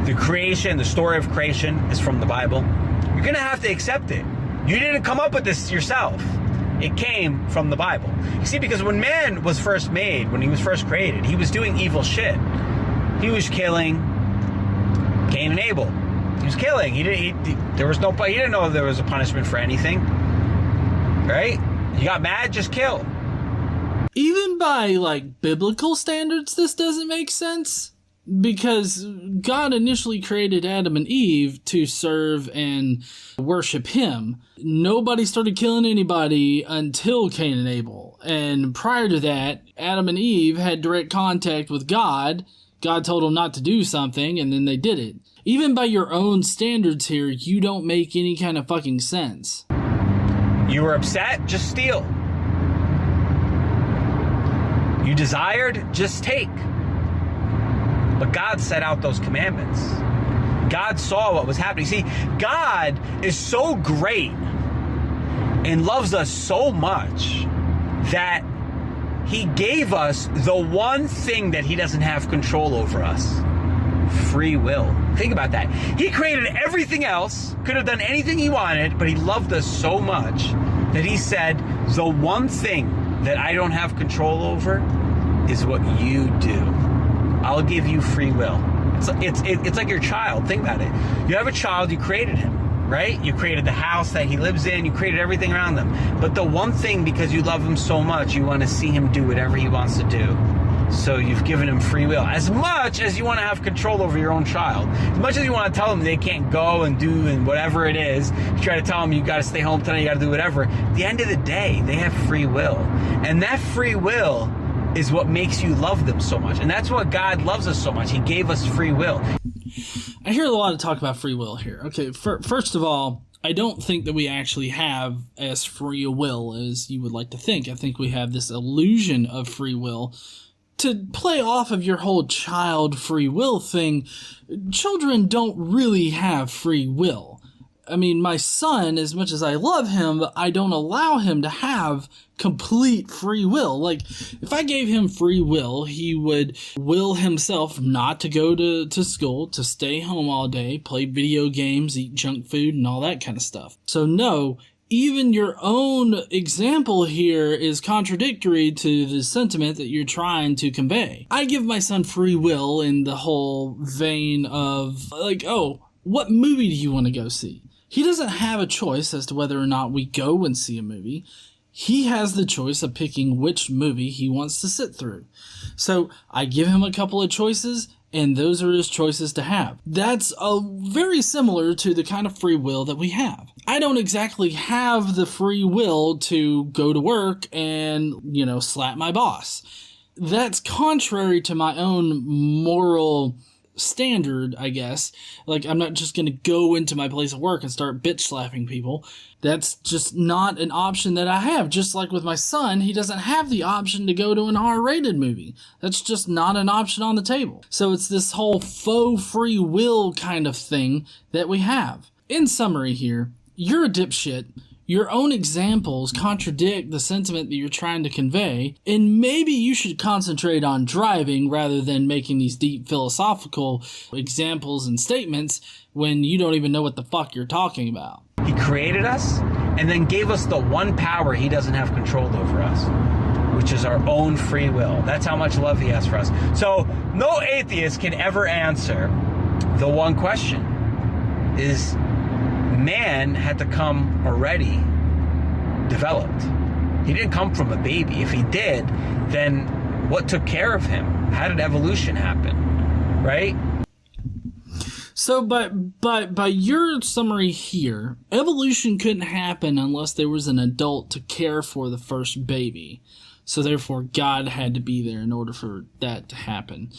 the creation, the story of creation is from the Bible, you're going to have to accept it. You didn't come up with this yourself. It came from the Bible. You see, because when man was first made, when he was first created, he was doing evil shit. He was killing Cain and Abel. He was killing. He didn't know there was a punishment for anything. Right? You got mad, just kill. Even by, like, biblical standards, this doesn't make sense. Because God initially created Adam and Eve to serve and worship him. Nobody started killing anybody until Cain and Abel. And prior to that, Adam and Eve had direct contact with God. God told them not to do something, and then they did it. Even by your own standards here, you don't make any kind of fucking sense. You were upset? Just steal. You desired? Just take. But God set out those commandments. God saw what was happening. See, God is so great and loves us so much that he gave us the one thing that he doesn't have control over us. Free will. Think about that. He created everything else, could have done anything he wanted, but he loved us so much that he said, the one thing that I don't have control over is what you do. I'll give you free will. It's like your child. Think about it. You have a child, you created him, right? You created the house that he lives in, you created everything around them. But the one thing, because you love him so much, you want to see him do whatever he wants to do. So you've given him free will. As much as you want to have control over your own child, as much as you want to tell them they can't go and do and whatever it is, you try to tell them you got to stay home tonight, you got to do whatever. At the end of the day, they have free will. And that free will is what makes you love them so much. And that's what God loves us so much. He gave us free will. I hear a lot of talk about free will here. Okay, first of all, I don't think that we actually have as free a will as you would like to think. I think we have this illusion of free will. To play off of your whole child free will thing, children don't really have free will. I mean, my son, as much as I love him, I don't allow him to have complete free will. Like, if I gave him free will, he would will himself not to go to school, to stay home all day, play video games, eat junk food, and all that kind of stuff. So no, even your own example here is contradictory to the sentiment that you're trying to convey. I give my son free will in the whole vein of, like, oh, what movie do you want to go see? He doesn't have a choice as to whether or not we go and see a movie. He has the choice of picking which movie he wants to sit through. So I give him a couple of choices, and those are his choices to have. That's very similar to the kind of free will that we have. I don't exactly have the free will to go to work and, slap my boss. That's contrary to my own moral standard, I guess. Like, I'm not just going to go into my place of work and start bitch slapping people. That's just not an option that I have. Just like with my son, he doesn't have the option to go to an R-rated movie. That's just not an option on the table. So it's this whole faux free will kind of thing that we have. In summary here, you're a dipshit. Your own examples contradict the sentiment that you're trying to convey, and maybe you should concentrate on driving rather than making these deep philosophical examples and statements when you don't even know what the fuck you're talking about. He created us and then gave us the one power he doesn't have control over us, which is our own free will. That's how much love he has for us. So no atheist can ever answer the one question: is man had to come already developed. He didn't come from a baby. If he did, then what took care of him? How did evolution happen? Right? So by your summary here, evolution couldn't happen unless there was an adult to care for the first baby. So therefore, God had to be there in order for that to happen.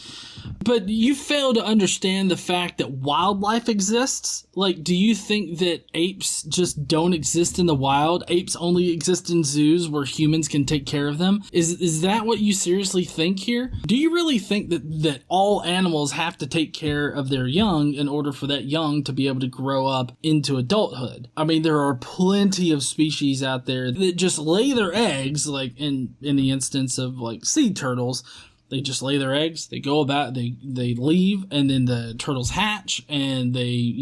But you fail to understand the fact that wildlife exists. Like, do you think that apes just don't exist in the wild? Apes only exist in zoos where humans can take care of them? Is that what you seriously think here? Do you really think that all animals have to take care of their young in order for that young to be able to grow up into adulthood? I mean, there are plenty of species out there that just lay their eggs, like in the instance of like sea turtles, They just lay their eggs, they go about, they leave, and then the turtles hatch, and they,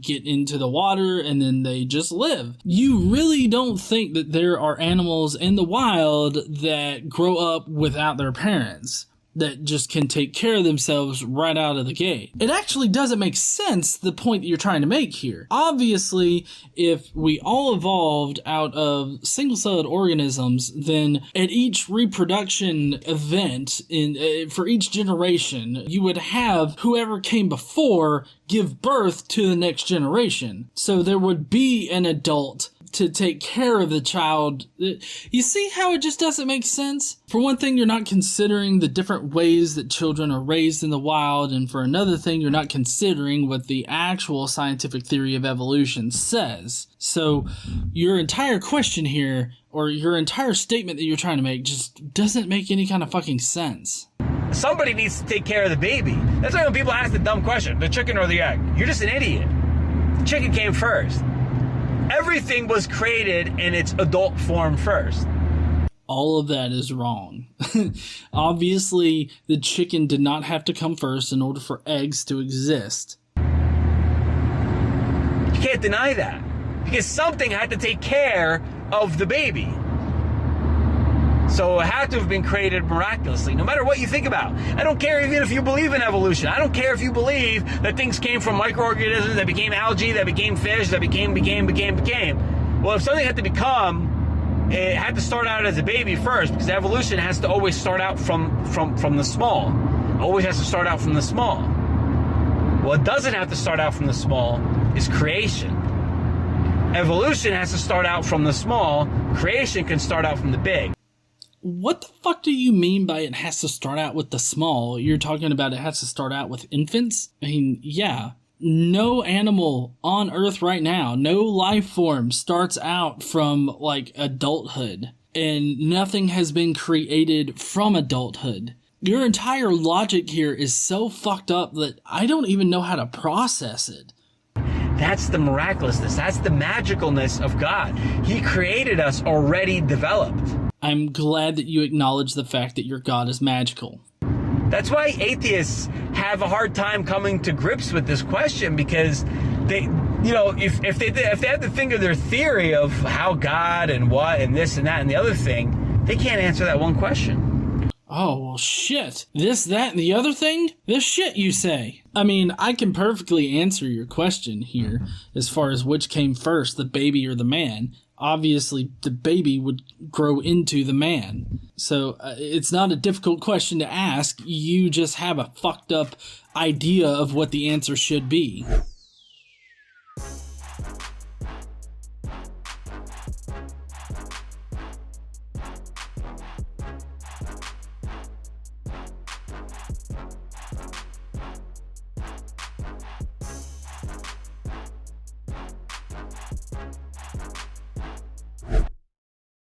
get into the water, and then they just live. You really don't think that there are animals in the wild that grow up without their parents, that just can take care of themselves right out of the gate. It actually doesn't make sense, the point that you're trying to make here. Obviously, if we all evolved out of single-celled organisms, then at each reproduction event for each generation, you would have whoever came before give birth to the next generation. So there would be an adult to take care of the child. You see how it just doesn't make sense? For one thing, you're not considering the different ways that children are raised in the wild, and for another thing, you're not considering what the actual scientific theory of evolution says. So your entire question here, or your entire statement that you're trying to make, just doesn't make any kind of fucking sense. Somebody needs to take care of the baby. That's why when people ask the dumb question, the chicken or the egg, you're just an idiot. The chicken came first. Everything was created in its adult form first. All of that is wrong. Obviously, the chicken did not have to come first in order for eggs to exist. You can't deny that. Because something had to take care of the baby. So it had to have been created miraculously, no matter what you think about. I don't care even if you believe in evolution. I don't care if you believe that things came from microorganisms that became algae, that became fish, that became. Well, if something had to become, it had to start out as a baby first, because evolution has to always start out from the small. Always has to start out from the small. What doesn't have to start out from the small is creation. Evolution has to start out from the small. Creation can start out from the big. What the fuck do you mean by it has to start out with the small? You're talking about it has to start out with infants? I mean, yeah. No animal on Earth right now, no life form starts out from, adulthood. And nothing has been created from adulthood. Your entire logic here is so fucked up that I don't even know how to process it. That's the miraculousness. That's the magicalness of God. He created us already developed. I'm glad that you acknowledge the fact that your God is magical. That's why atheists have a hard time coming to grips with this question, because they, if they have to think of their theory of how God and what and this and that and the other thing, they can't answer that one question. Oh, well, shit. This, that, and the other thing? This shit, you say? I mean, I can perfectly answer your question here as far as which came first, the baby or the man. Obviously, the baby would grow into the man. So it's not a difficult question to ask. You just have a fucked up idea of what the answer should be.